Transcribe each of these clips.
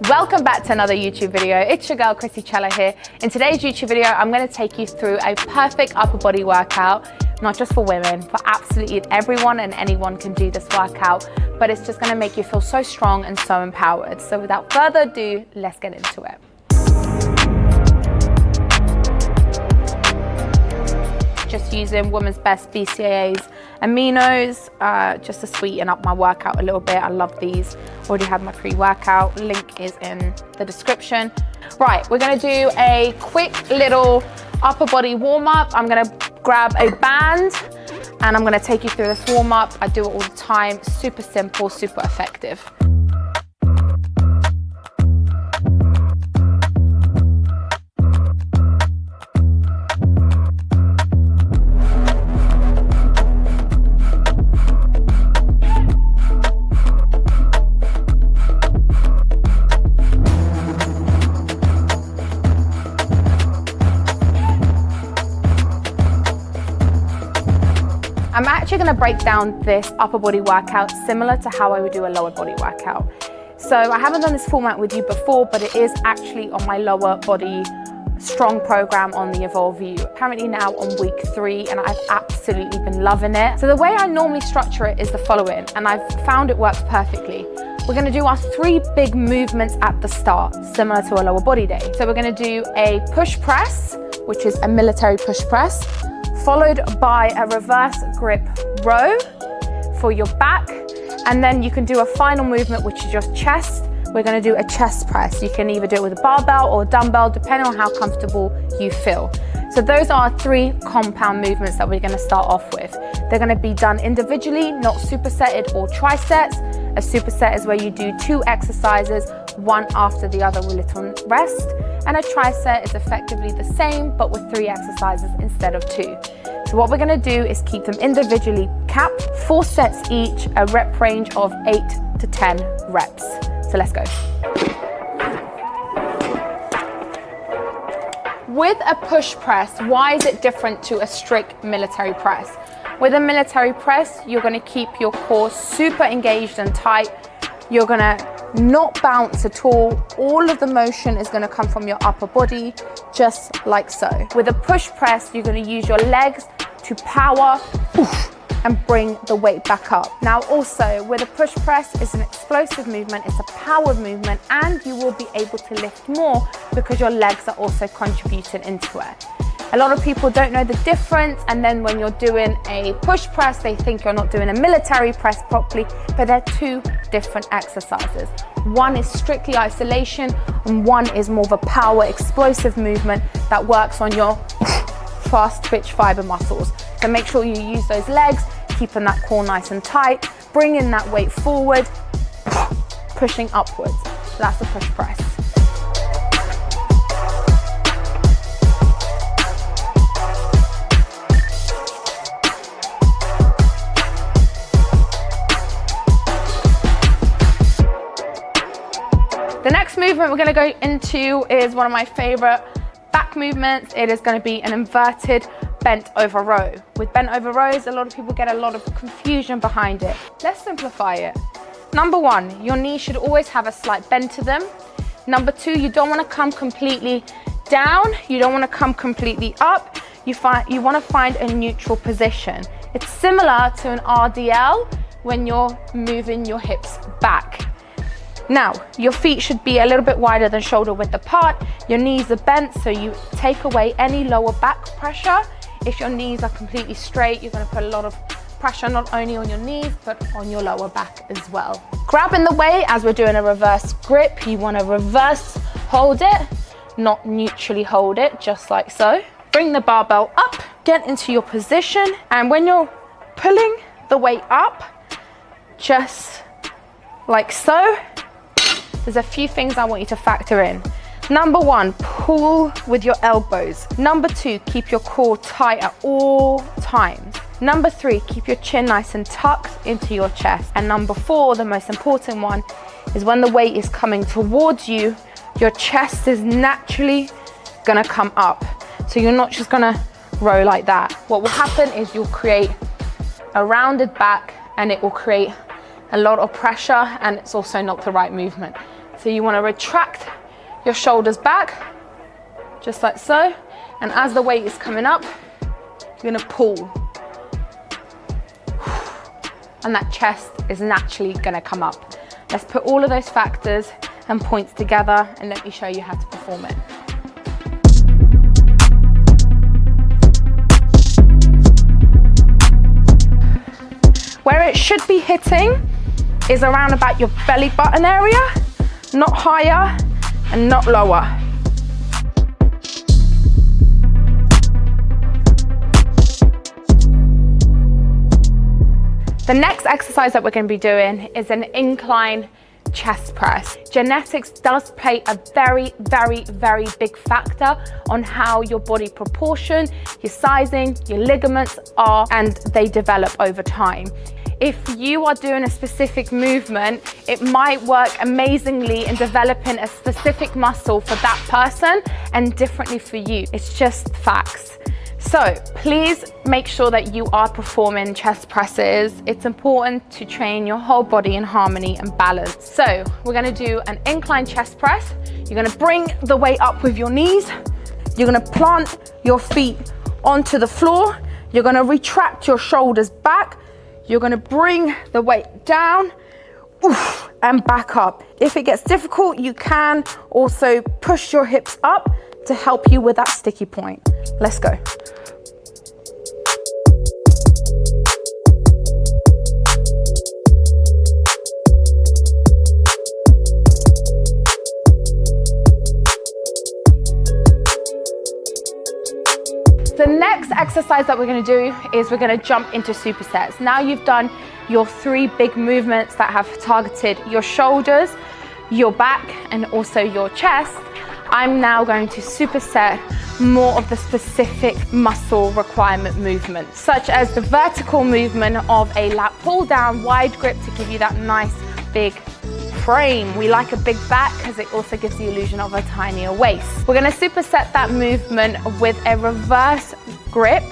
Welcome back to another YouTube video. It's your girl Krissy Cela here. In today's YouTube video, I'm going to take you through a perfect upper body workout, not just for women, for absolutely everyone, and anyone can do this workout, but it's just going to make you feel so strong and so empowered. So without further ado, let's get into it. Just using Women's Best BCAAs aminos just to sweeten up my workout a little bit. I love these. Already had my pre-workout. Link is in the description. Right, we're gonna do a quick little upper body warm-up. I'm gonna grab a band and I'm gonna take you through this warm-up. I do it all the time. Super simple, super effective. I'm actually going to break down this upper body workout similar to how I would do a lower body workout. So I haven't done this format with you before, but it is actually on my lower body strong program on the Evolve U. Currently now on week 3 and I've absolutely been loving it. So the way I normally structure it is the following, and I've found it works perfectly. We're going to do our 3 big movements at the start, similar to a lower body day. So we're going to do a push press, which is a military push press, followed by a reverse grip row for your back. And then you can do a final movement, which is your chest. We're gonna do a chest press. You can either do it with a barbell or a dumbbell, depending on how comfortable you feel. So those are our 3 compound movements that we're gonna start off with. They're gonna be done individually, not supersetted or trisets. A superset is where you do 2 exercises, one after the other with little rest. And a triset is effectively the same, but with 3 exercises instead of 2. So what we're gonna do is keep them individually capped, 4 sets each, a rep range of 8 to 10 reps. So let's go. With a push press, why is it different to a strict military press? With a military press, you're gonna keep your core super engaged and tight. You're gonna not bounce at all. All of the motion is gonna come from your upper body, just like so. With a push press, you're gonna use your legs to power and bring the weight back up. Now also, with a push press, it's an explosive movement, it's a power movement, and you will be able to lift more because your legs are also contributing into it. A lot of people don't know the difference, and then when you're doing a push press, they think you're not doing a military press properly, but they're 2 different exercises. One is strictly isolation, and one is more of a power, explosive movement that works on your fast twitch fiber muscles. So make sure you use those legs, keeping that core nice and tight, bringing that weight forward, pushing upwards. So that's the push press. The next movement we're going to go into is one of my favorite back movements. It is going to be an inverted bent over row. With bent over rows, a lot of people get a lot of confusion behind it. Let's simplify it. Number 1, your knees should always have a slight bend to them. Number 2, you don't want to come completely down. You don't want to come completely up. You want to find a neutral position. It's similar to an RDL when you're moving your hips back. Now, your feet should be a little bit wider than shoulder width apart. Your knees are bent, so you take away any lower back pressure. If your knees are completely straight, you're going to put a lot of pressure not only on your knees, but on your lower back as well. Grabbing the weight as we're doing a reverse grip, you want to reverse hold it, not neutrally hold it, just like so. Bring the barbell up, get into your position, and when you're pulling the weight up, just like so, there's a few things I want you to factor in. Number 1, pull with your elbows. Number 2, keep your core tight at all times. Number 3, keep your chin nice and tucked into your chest. And number 4, the most important one, is when the weight is coming towards you, your chest is naturally gonna come up. So you're not just gonna row like that. What will happen is you'll create a rounded back and it will create a lot of pressure, and it's also not the right movement. So you want to retract your shoulders back, just like so. And as the weight is coming up, you're going to pull. And that chest is naturally going to come up. Let's put all of those factors and points together and let me show you how to perform it. Where it should be hitting is around about your belly button area, not higher and not lower. The next exercise that we're going to be doing is an incline chest press. Genetics does play a very, very, very big factor on how your body proportion, your sizing, your ligaments are, and they develop over time. If you are doing a specific movement, it might work amazingly in developing a specific muscle for that person and differently for you. It's just facts. So please make sure that you are performing chest presses. It's important to train your whole body in harmony and balance. So we're gonna do an incline chest press. You're gonna bring the weight up with your knees. You're gonna plant your feet onto the floor. You're gonna retract your shoulders back. You're gonna bring the weight down and back up. If it gets difficult, you can also push your hips up to help you with that sticky point. Let's go. The next exercise that we're going to do is we're going to jump into supersets. Now you've done your 3 big movements that have targeted your shoulders, your back, and also your chest. I'm now going to superset more of the specific muscle requirement movements, such as the vertical movement of a lat pull down, wide grip to give you that nice big frame. We like a big back because it also gives the illusion of a tinier waist. We're going to superset that movement with a reverse grip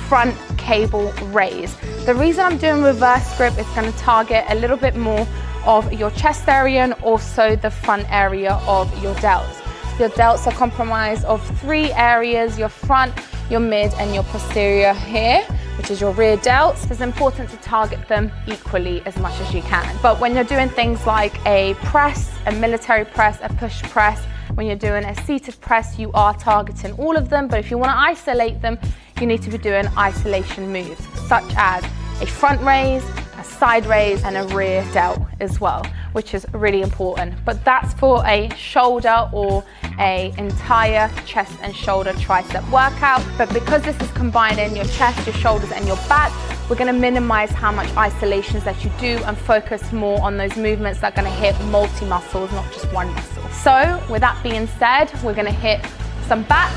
front cable raise. The reason I'm doing reverse grip is going to target a little bit more of your chest area and also the front area of your delts. Your delts are comprised of 3 areas: your front, your mid, and your posterior here, which is your rear delts. It's important to target them equally as much as you can. But when you're doing things like a press, a military press, a push press, when you're doing a seated press, you are targeting all of them. But if you want to isolate them, you need to be doing isolation moves, such as a front raise, a side raise, and a rear delt as well, which is really important. But that's for a shoulder or a entire chest and shoulder tricep workout. But because this is combining your chest, your shoulders, and your back, we're going to minimize how much isolations that you do and focus more on those movements that are going to hit multi-muscles, not just one muscle. So with that being said, we're going to hit some back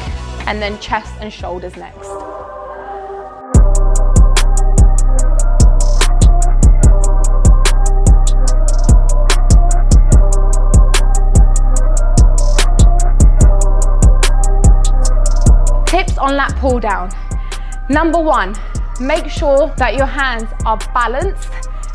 and then chest and shoulders next. Tips on lat pull down. Number 1, make sure that your hands are balanced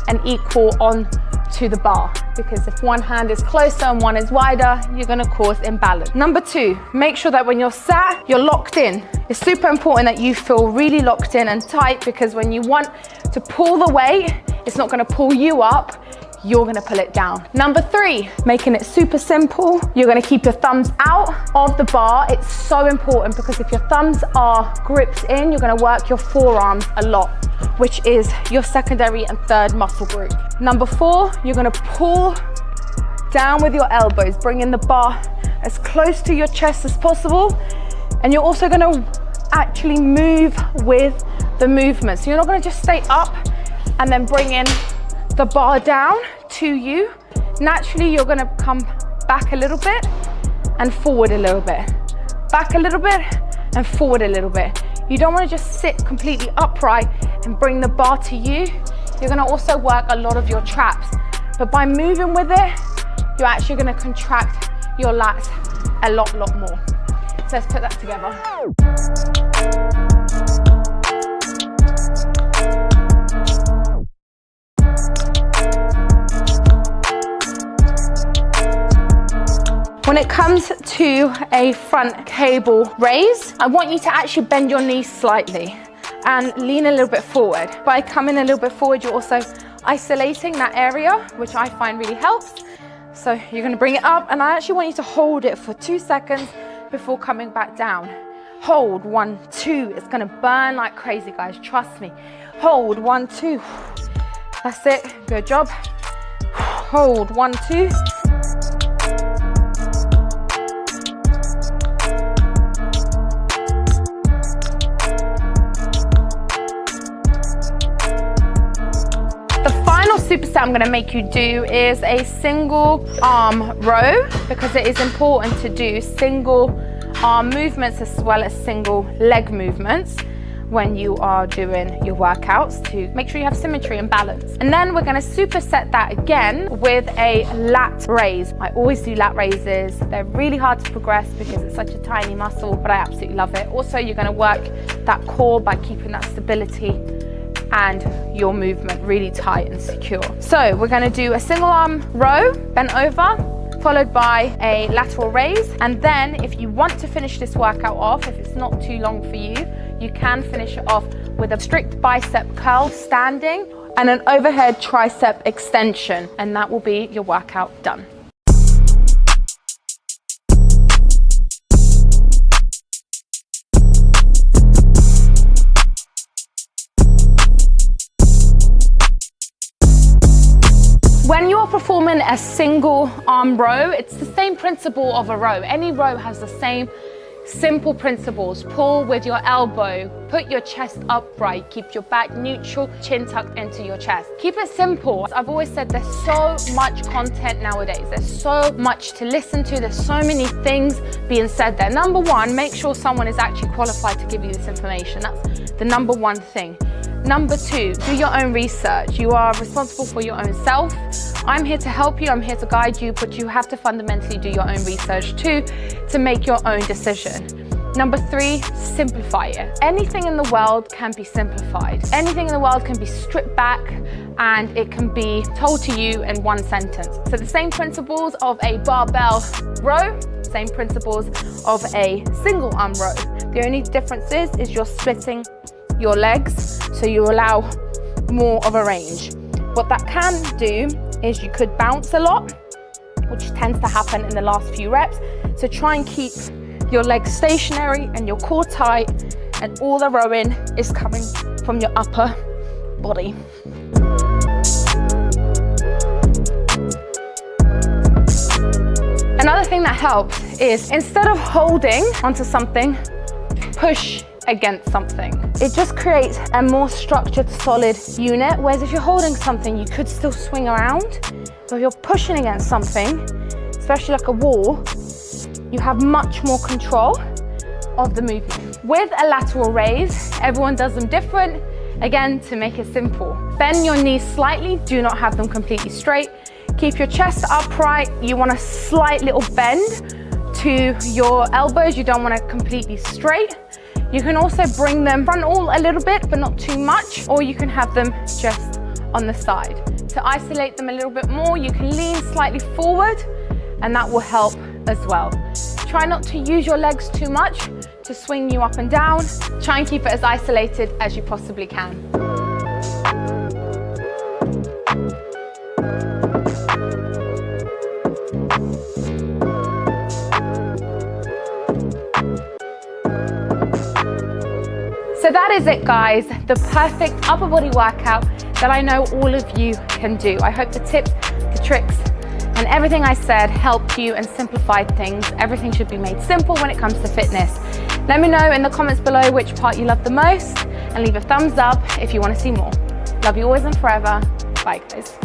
and equal on to the bar, because if one hand is closer and one is wider, you're going to cause imbalance. Number 2, make sure that when you're sat, you're locked in. It's super important that you feel really locked in and tight, because when you want to pull the weight, it's not going to pull you up, you're going to pull it down. Number 3, making it super simple. You're going to keep your thumbs out of the bar. It's so important, because if your thumbs are gripped in, you're going to work your forearms a lot, which is your secondary and third muscle group. Number 4, you're going to pull down with your elbows, bringing the bar as close to your chest as possible. And you're also going to actually move with the movement. So you're not going to just stay up and then bring in the bar down to you. Naturally, you're going to come back a little bit and forward a little bit, back a little bit and forward a little bit. You don't want to just sit completely upright and bring the bar to you. You're going to also work a lot of your traps, but by moving with it, you're actually going to contract your lats a lot more. So let's put that together. When it comes to a front cable raise, I want you to actually bend your knees slightly and lean a little bit forward. By coming a little bit forward, you're also isolating that area, which I find really helps. So you're gonna bring it up, and I actually want you to hold it for 2 seconds before coming back down. Hold, 1, 2. It's gonna burn like crazy, guys, trust me. Hold, 1, 2. That's it, good job. Hold, 1, 2. Superset I'm going to make you do is a single arm row, because it is important to do single arm movements as well as single leg movements when you are doing your workouts, to make sure you have symmetry and balance. And then we're going to superset that again with a lat raise. I always do lat raises. They're really hard to progress because it's such a tiny muscle, but I absolutely love it. Also, you're going to work that core by keeping that stability and your movement really tight and secure. So we're going to do a single arm row, bent over, followed by a lateral raise. And then if you want to finish this workout off, if it's not too long for you, you can finish it off with a strict bicep curl standing and an overhead tricep extension, and that will be your workout done. When you're performing a single arm row, it's the same principle of a row. Any row has the same simple principles. Pull with your elbow, put your chest upright, keep your back neutral, chin tucked into your chest. Keep it simple. I've always said there's so much content nowadays. There's so much to listen to. There's so many things being said there. Number one, make sure someone is actually qualified to give you this information. That's the number one thing. Number two, do your own research. You are responsible for your own self. I'm here to help you, I'm here to guide you, but you have to fundamentally do your own research too to make your own decision. Number three, simplify it. Anything in the world can be simplified. Anything in the world can be stripped back and it can be told to you in one sentence. So the same principles of a barbell row, same principles of a single arm row. The only difference is you're splitting your legs, so you allow more of a range. What that can do is you could bounce a lot, which tends to happen in the last few reps. So try and keep your legs stationary and your core tight, and all the rowing is coming from your upper body. Another thing that helps is, instead of holding onto something, push against something. It just creates a more structured, solid unit, whereas if you're holding something, you could still swing around. So if you're pushing against something, especially like a wall, you have much more control of the movement. With a lateral raise, everyone does them different. Again, to make it simple, bend your knees slightly, do not have them completely straight. Keep your chest upright. You want a slight little bend to your elbows. You don't want it completely straight. You can also bring them front all a little bit, but not too much, or you can have them just on the side. To isolate them a little bit more, you can lean slightly forward, and that will help as well. Try not to use your legs too much to swing you up and down. Try and keep it as isolated as you possibly can. So that is it, guys, the perfect upper body workout that I know all of you can do. I hope the tips, the tricks, and everything I said helped you and simplified things. Everything should be made simple when it comes to fitness. Let me know in the comments below which part you love the most, and leave a thumbs up if you want to see more. Love you always and forever. Bye, guys.